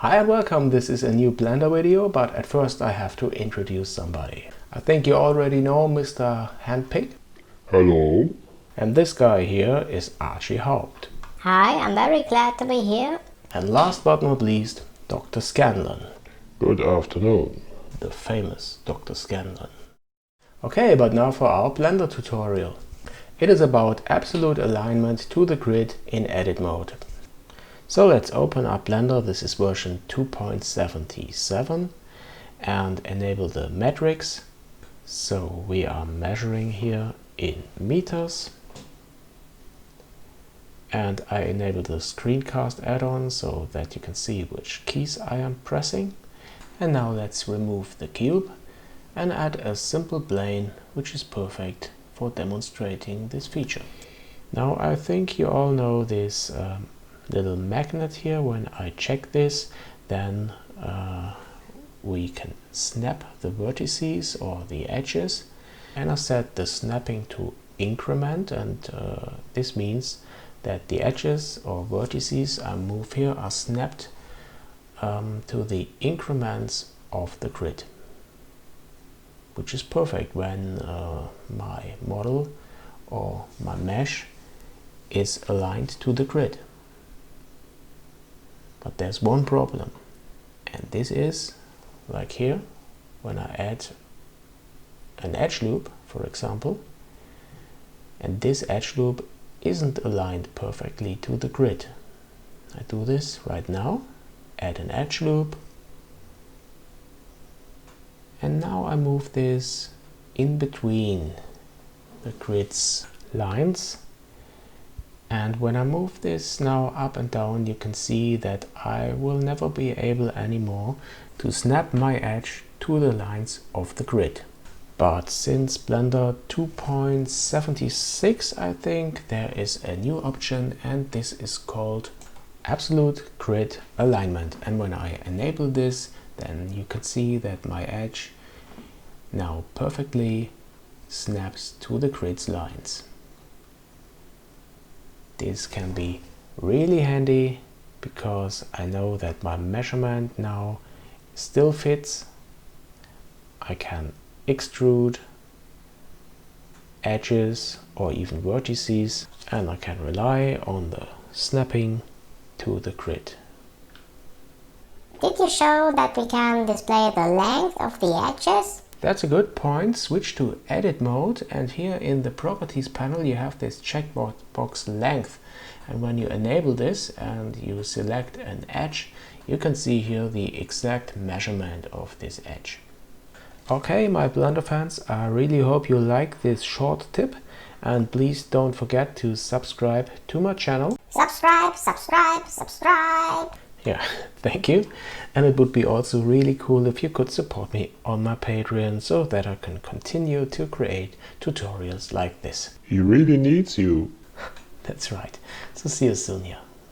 Hi and welcome, this is a new Blender video, but at first I have to introduce somebody. I think you already know Mr. Handpig. Hello. And this guy here is Archie Haupt. Hi, I'm very glad to be here. And last but not least, Dr. Scanlon. Good afternoon. The famous Dr. Scanlon. Okay, but now for our Blender tutorial. It is about absolute alignment to the grid in edit mode. So let's open up Blender. This is version 2.77 and enable the metrics. So we are measuring here in meters. And I enable the screencast add-on so that you can see which keys I am pressing. And now let's remove the cube and add a simple plane, which is perfect for demonstrating this feature. Now I think you all know this little magnet here. When I check this, then we can snap the vertices or the edges, and I set the snapping to increment, and this means that the edges or vertices I move here are snapped to the increments of the grid, which is perfect when my model or my mesh is aligned to the grid. But there's one problem, and this is like here when I add an edge loop, for example, and this edge loop isn't aligned perfectly to the grid. I do this right now, add an edge loop, and now I move this in between the grid's lines. And when I move this now up and down, you can see that I will never be able anymore to snap my edge to the lines of the grid. But since Blender 2.76, I think, there is a new option, and this is called Absolute Grid Alignment. And when I enable this, then you can see that my edge now perfectly snaps to the grid's lines. This can be really handy because I know that my measurement now still fits. I can extrude edges or even vertices, and I can rely on the snapping to the grid. Did you show that we can display the length of the edges? That's a good point. Switch to edit mode, and here in the properties panel you have this checkbox length, and when you enable this and you select an edge, you can see here the exact measurement of this edge. Okay, my Blender fans, I really hope you like this short tip, and please don't forget to subscribe to my channel. Subscribe, subscribe, subscribe! Yeah, thank you. And it would be also really cool if you could support me on my Patreon so that I can continue to create tutorials like this. He really needs you. That's right. So see you soon here.